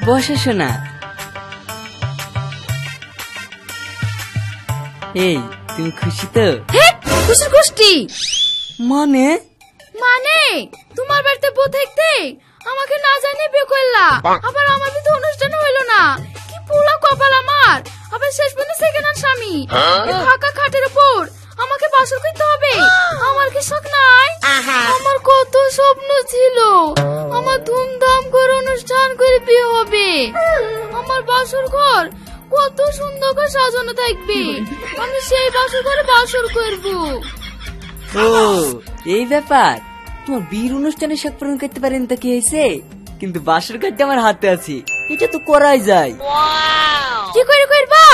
বসে শোনা। এই তুমি খুশি তো? খুশি খুশি মানে মানে তোমার বাড়িতে বউ থাকতে আমাকে না জানিয়ে বিয়ে করলা, আবার আমাদের তো অনুষ্ঠান হইলো না। কি পুরো কপাল আমার, আবার শেষ পর্যন্ত সেকেন্ড হ্যান্ড স্বামী। এই ফাঁকা খাটের উপর আমাকে বাসর করতে হবে। আমার কি শখ নাই? আমার কত স্বপ্ন ছিল, আমার ধুমধাম করে অনুষ্ঠান করে বিয়ে হবে, আমার বাসর ঘর কত সুন্দর করে সাজানো থাকবে, আমি সেই বাসর ঘরে বাসর করব। ও এই ব্যাপার। তোমার বিয়ের অনুষ্ঠানে শখ পূরণ করতে পারেন তো কি হয়েছে, কিন্তু বাসর ঘরটা আমার হাতে আছে, এটা তো করাই যায়। কি করে করবা?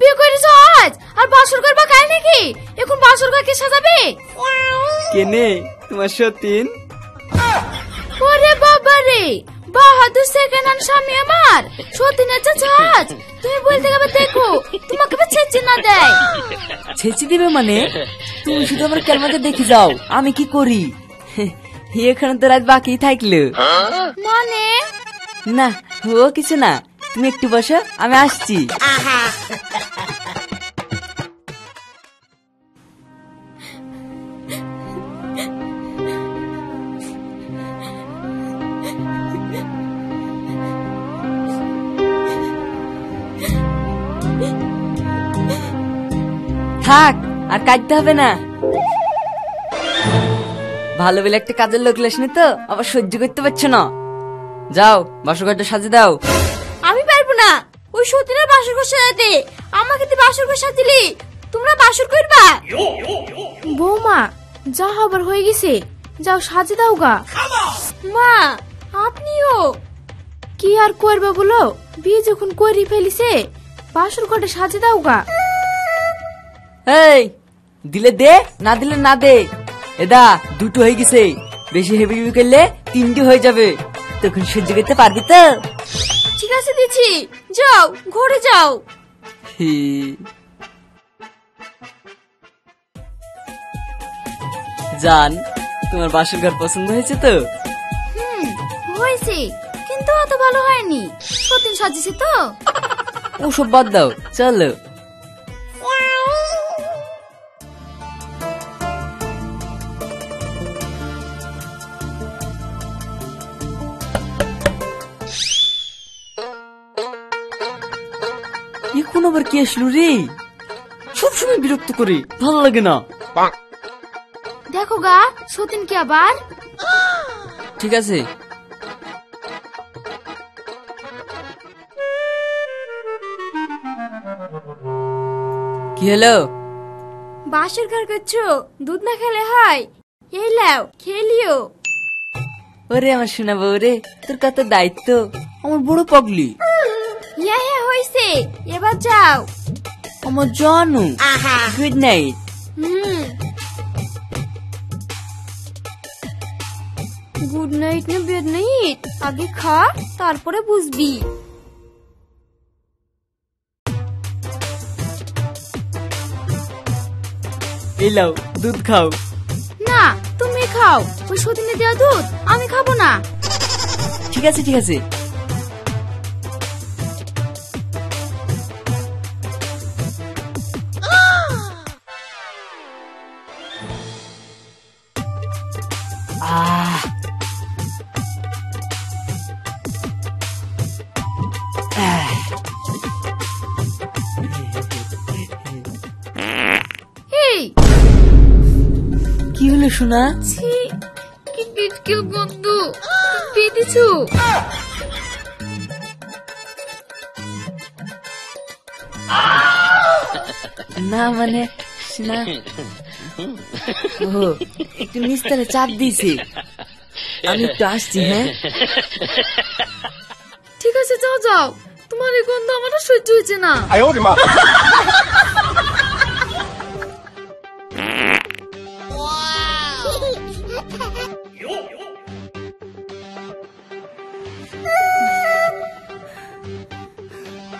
বিয়ে করেছ আজ আর বাসর করবা কাল নাকি? এখন বাসর ঘর কে সাজাবে? কেনে তোমার সতীন? ওরে বাবা রে, বাহাদুর সেকেন্ড হ্যান্ড স্বামী আমার, সতীনের চাচাজ। তুমি বলতে গেলে দেখো তোমাকে ছেঁচে না দেয়। ছেঁচে দিবে মানে? তুমি শুধু আমার ক্যালমাতে দেখে যাও আমি কি করি। এখানে তো রাত বাকি থাকলো। মানে না ও কিছু না, তুমি একটু বসো আমি আসছি। থাক আর কাটতে হবে না, ভালো বলে একটা কাজের লোক লেসনি তো আবার সহ্য করতে পারছো না। যাও বাসর ঘরটা সাজিয়ে দাও। আমি পারবো না, ওই সতীনের বাসর ঘর সাজাতে। আমাকে তুই বাসর ঘর সাজিলি, তোমরা বাসর করবা? বৌমা যা হবার হয়ে গেছে, যাও সাজে দাও গা। মা আপনিও কি আর করবে বলো, বিয়ে যখন করে ফেলিছে বাসর ঘরটা সাজে দাও গা। এই দিলে দে, না দিলে না দে। এদা দুটো হয়ে গেছে, বেশি হেভি হেভি করলে তিনটি হয়ে যাবে, তখন সহ্য করতে পারবি তো? ঠিক আছে দিচ্ছি, যাও ঘরে যাও। জান তোমার বাসর ঘর পছন্দ হয়েছে তো? হয়েছে, কিন্তু অত ভালো হয়নি। সতীন সাজিয়েছে তো। ওসব বাদ দাও, চলো। এখন আবার কি আসলো রে? সবসময় বিরক্ত করে, ভালো লাগে না। দেখো গা সতীন কি আবার। ঠিক আছে। কি হলো? বাসর ঘর করছো, দুধ না খেলে হয়? এই লাও খেলিও। ওরে আমার শোনা বউ রে, তোর কত দায়িত্ব, আমার বড় পাগলি। হ্যাঁ হয়েছে, এবার যাও। আমার জানু, গুড নাইট। গুড নাইট না বেড নাইট, আগে খা তারপরে বুঝবি। এই লাও দুধ খাও। না তুমি খাও, ওই সতীনে দেওয়া দুধ আমি খাবো না। ঠিক আছে ঠিক আছে। এই কি হলো সোনা? ছি, কি বিটকেল গন্ধ, পেতেছো? না মানে না, ও একটু নিস্তারে চাপ দিয়েছি, আমি একটু আসছি। হ্যাঁ ঠিক আছে যাও যাও, তোমার এই গন্ধ আমার আর সহ্য হচ্ছে না।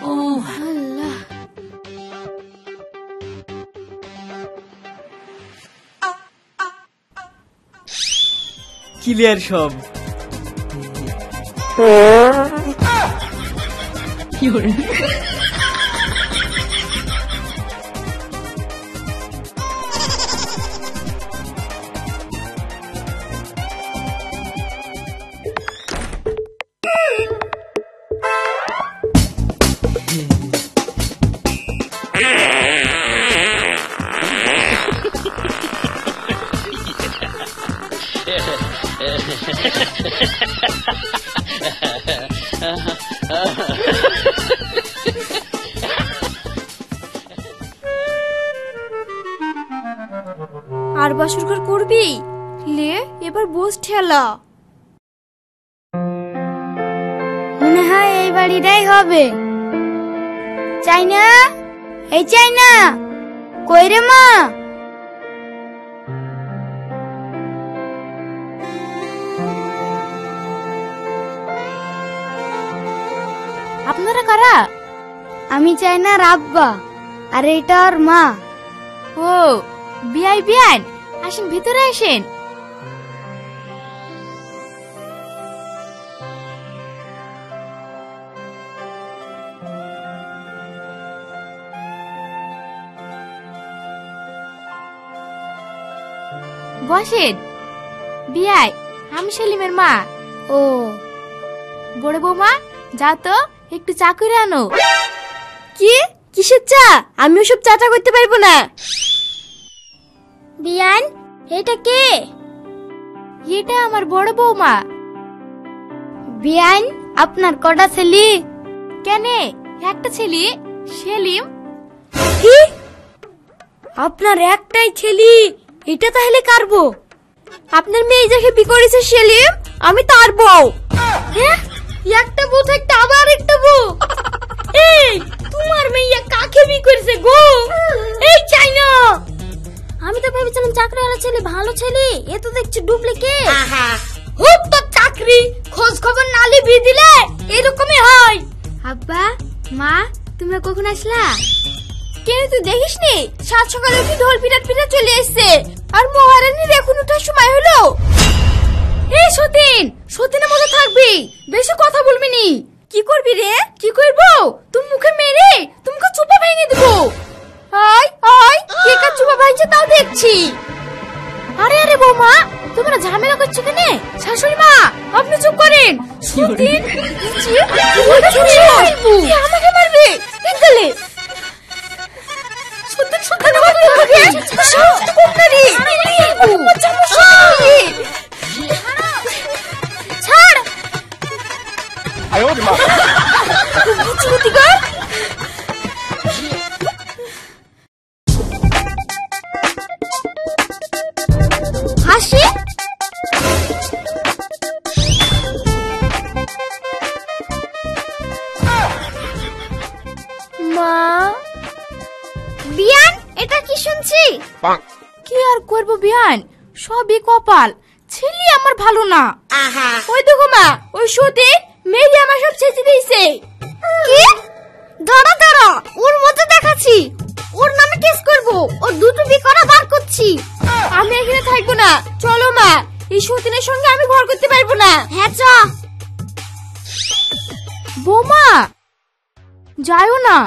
ও আল্লাহ, ক্লিয়ার সব। আর বাসর ঘর করবি? লে এবার বস ঠেলা। মনে হয় এই বাড়িটাই হবে। চাই না? এই চাই না? কই রে মা? আপনারা কারা? আমি চাই না রাব্বা, আর এটা ওর মা। ও বিআই বিআইন, আসেন ভিতরে আসেন। বসেন। বিআই, আমি সেলিমের মা। ও বড় বৌমা, যাও তো একটু চা করে আনো। কি? কিসের চা? আমি ওসব চা করতে পারবো না। বিয়ান, এটা কে? এটা আমার বড় বৌমা। বিয়ান, আপনার কটা ছেলে? কেনে? একটা ছেলে, সেলিম। কি? আপনার একটাই ছেলে? এটা তাহলে কার বউ? আপনার মেয়ে যাকে বিয়ে করেছে সেলিম, আমি তার বউ। হ্যাঁ, একটা বউ থাকতে আবার একটা বউ? এই তোমার মেয়ে কাকে বিয়ে করেছে গো? এই চাই না। আমি তো ভেবেছিলাম চাকরিওয়ালা ছেলে, ভালো ছেলে, এ তো দেখছি ডুপ্লিকেট। হুপ তো চাকরি, খোঁজ খবর নালি বিয়ে দিলে এরকমই হয়। আব্বা, মা, তুমি কখন আসলা? কেন তুই দেখিসনি? সাত সকালে উঠে ঢোল পিটাট পিটা চলে এসছে, আর মহারানীর এখন ওঠার সময় হলো। এই সতীন, সতীনের মতো থাকবি, বেশি কথা বলবি নি। কি করবি রে? কি করবো? তুমি মুখে মেরে তোমাকে চুপা ভেঙে দেবো। আয় আয়, কে কার চুপা ভাঙছে তাও দেখছি। আরে আরে বৌমা, তোমরা ঝামেলা করছো কেন? শাশুড়ি মা, আপনি চুপ করেন। সতীন, আমাকে মারবে। গেলে সতীন, সতীন আমাকে মারবে। সাহস তো কম করি। ছাড়। হাসি মা। বিয়ান, এটা কি শুনছি? কি আর করবো বিয়ান, সবই কপাল। ছেলে আমার ভালো না। ওই দেখো মা, ওই সতীন মেয়ে আমার সব ছেঁচে দিয়েছে। কি? দাঁড়া দাঁড়া, ওর মতো দেখাচ্ছি। ওর নামে কেস করবো, ওর দুটো বিয়ে করা বার করছি। আমি এখানে থাকবো না, চলো মা। এই সতীনের সঙ্গে আমি ঘর করতে পারবো না। হ্যাঁ চ। বৌমা, যাইও না।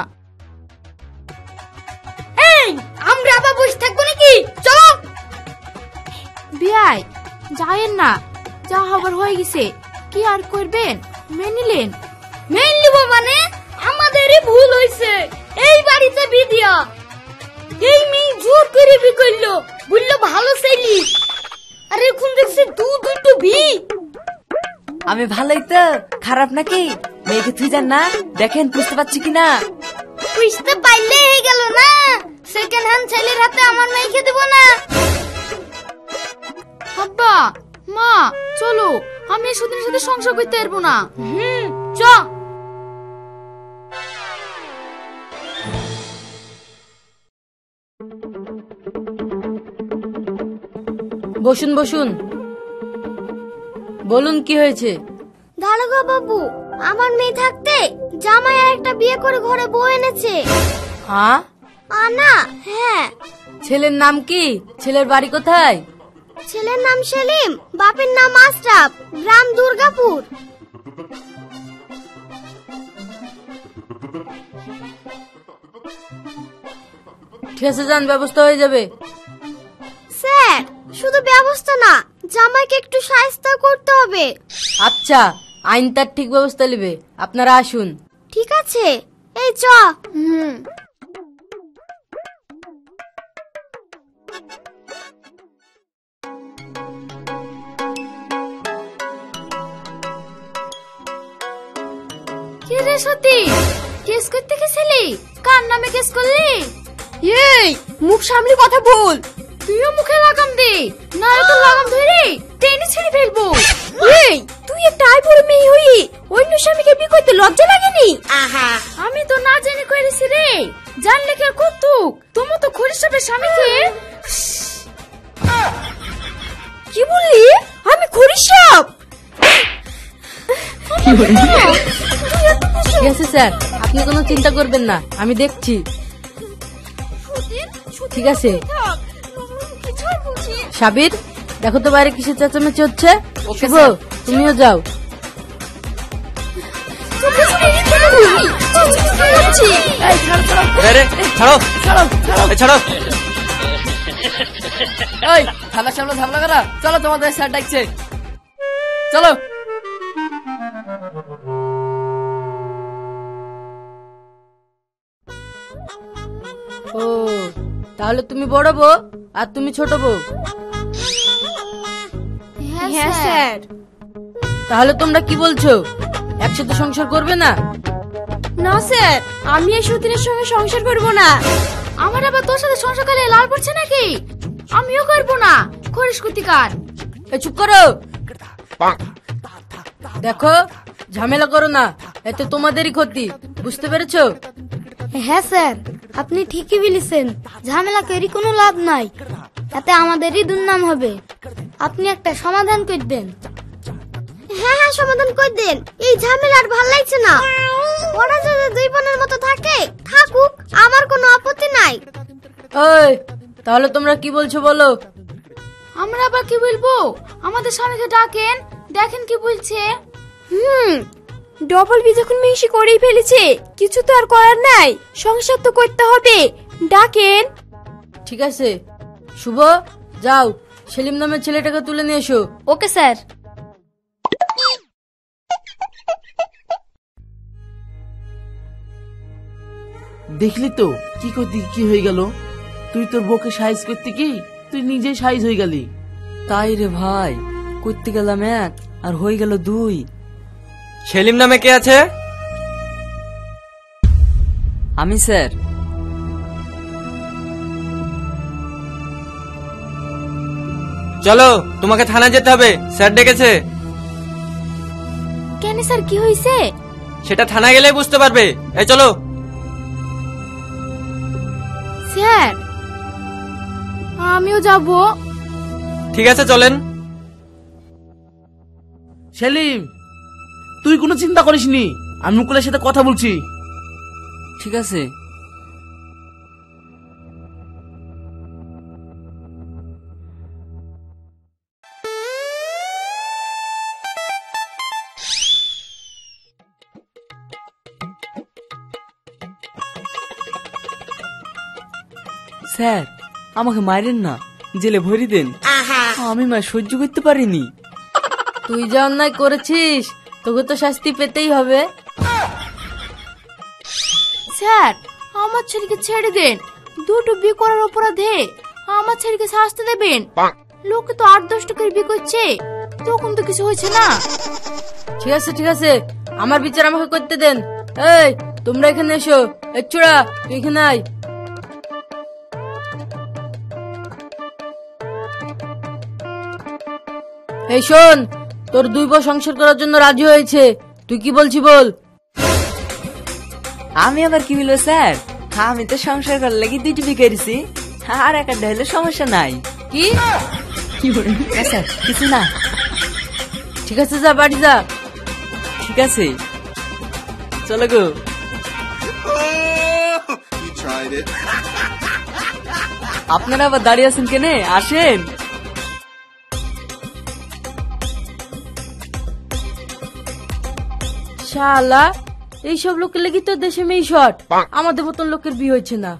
এই, আমরা আবার বসে থাকবো নাকি? চলো। বিয়াই, যায়েন না, যা হবার হয়ে গেছে। কি আর করবেন, মেনে নিলেন? মেনে নিব মানে? আমাদেরই ভুল হয়েছে এই বাড়িতে বিয়ে দিয়া। এই মেয়ে জোর করে বিয়ে করলো, বললো ভালো ছেলে, আর এখন দেখছি দুটো বিয়ে। আমি ভালোই তো, খারাপ নাকি? মেয়েকে তুই জান না, দেখেন বুঝতে পারছি কিনা? বুঝতে পারলে হয়ে গেল না। সেকেন্ড হ্যান্ড ছেলের হাতে আমার মেয়েকে দেব না। আব্বা, মা, চলো, আমি এই সুদিনের সাথে সংসার করতে পারবো না। চ। বসুন বসুন, বলুন কি হয়েছে? দারোগা বাবু, আমার মেয়ে থাকতে জামাই আর একটা বিয়ে করে ঘরে বউ এনেছে। হ্যাঁ? আনা? হ্যাঁ। ছেলের নাম কি? ছেলের বাড়ি কোথায়? ছেলের নাম সেলিম, বাপের নাম আশরাফ, গ্রাম দুর্গাপুর। ঠিক আছে, যান, ব্যবস্থা হয়ে যাবে। স্যার, শুধু ব্যবস্থা না, জামাইকে একটু শায়েস্তা করতে হবে। আচ্ছা, আইন তার ঠিক ব্যবস্থা নেবে, আপনারা আসুন। ঠিক আছে, এই চ। কি রে সতী, কেস করতে গেছিলি? কার নামে কেস করলি? এই, মুখ সামলে কথা বল। তুইও মুখে লাগাম দে, নাহলে তো লাগাম ধরে টেনে ছিঁড়ে ফেলবো। এই, তুই একটা আইবুড়ো মেয়ে হই অন্য স্বামীকে বিয়ে করতে লজ্জা লাগেনি? আমি তো না জেনে করেছি রে, জানলে কি আর করতুক? তোমার তো খরিসাবের স্বামীকে। কি বললি? আমি খরিসাব? ঠিক আছে স্যার, আপনি কোনো চিন্তা করবেন না, আমি দেখছি। ঠিক আছে সাবির, দেখো তো বাইরে কিসের চেঁচামেচি হচ্ছে। শুভ, তুমিও যাও। এই, থানার সামনে ঝামেলা করা, চলো, তোমাদের স্যার ডাকছে, চলো। ও, তাহলে তুমি বড় বউ আর তুমি ছোট বউ? হ্যাঁ স্যার। তাহলে তোমরা কি বলছো, একসাথে সংসার করবে না? না স্যার, আমি এই সতীনের সঙ্গে সংসার করব না। আমার আবার তোর সাথে সংসার করলে লাল পড়ছে নাকি? আমিও করবো না, খরিস কুতিকার। এই চুপ করো, দেখো ঝামেলা করো না, এতে তোমাদেরই ক্ষতি, বুঝতে পেরেছো? হ্যাঁ স্যার, আপনি ঠিকই বলেছেন, ঝামেলা করি কোনো লাভ নাই, এতে আমাদেরই দুর্নাম হবে। আপনি একটা সমাধান করে দেন। হ্যাঁ হ্যাঁ, সমাধান করে দেন, এই ঝামেলা আর ভাল লাগছে না। ওরা যদি দুই বোনের মতো থাকে, থাকুক, আমার কোনো আপত্তি নাই। ওই, তাহলে তোমরা কি বলছো বলো? আমরা আবার কি বলবো? আমাদের স্বামীকে ডাকেন, দেখেন কি বলছে। ডবল বি যখন মিশি করেই ফেলেছে, কিছু তো আর করার নাই, সংসার তো করতে হবে, ডাকেন। ঠিক আছে, শুভ, যাও, সেলিম নামের ছেলেটাকে তুলে নিয়ে এসো। Okay sir. দেখলি তো কি করতে কি হয়ে গেল? তুই তোর বউকে সাইজ করতে কি তুই নিজেই সাইজ হয়ে গেলি। তাই রে ভাই, করতে গেলাম এক আর হয়ে গেল দুই। সেলিম নামে কে আছে? আমি স্যার। চলো, তোমাকে থানায় যেতে হবে, স্যার ডেকেছে। কেন স্যার, কি হয়েছে? সেটা থানায় গেলেই বুঝতে পারবে। এই চলো। স্যার, আমিও যাব। ঠিক আছে, চলেন। সেলিম, তুই কোনো চিন্তা করিসনি, আমি মুকুলের সাথে কথা বলছি। ঠিক আছে। স্যার, আমাকে মারেন না, জেলে ভরি দেন, আমি মা সহ্য করতে পারিনি। তুই যা অন্যায় করেছিস, তোকে তো শাস্তি পেতেই হবে। স্যার, আমার ছেলেকে ছেড়ে দেন, দুটো বিয়ে করার অপরাধে আমার ছেলেকে শাস্তি দেবেন। লোকে তো 8-10টা করে বিয়ে করছে, তখন তো কিছু হয়েছে না। ঠিক আছে ঠিক আছে, আমার বিচার আমাকে করতে দেন। এই, তোমরা এখানে এসো। এক চোরা, তুই এখানে আয়। এই শোন, তোর দুই বউ সংসার করার জন্য রাজি হয়েছে, তুই কি বলছি বল। আমি আবার কি বলবো স্যার, আমি তো সংসার করার লাগি দুইটি বিয়ে করেছি, আর একটা হলে সমস্যা নাই। কি স্যার কিছু না। ঠিক আছে, যা বাড়ি যা। ঠিক আছে, চলো গো। আপনারা আবার দাঁড়িয়ে আছেন কেনে, আসেন। শালা, এইসব লোকের লেগে তো দেশে মেয়ে শর্ট, আমাদের মতন লোকের বিয়ে হচ্ছে না।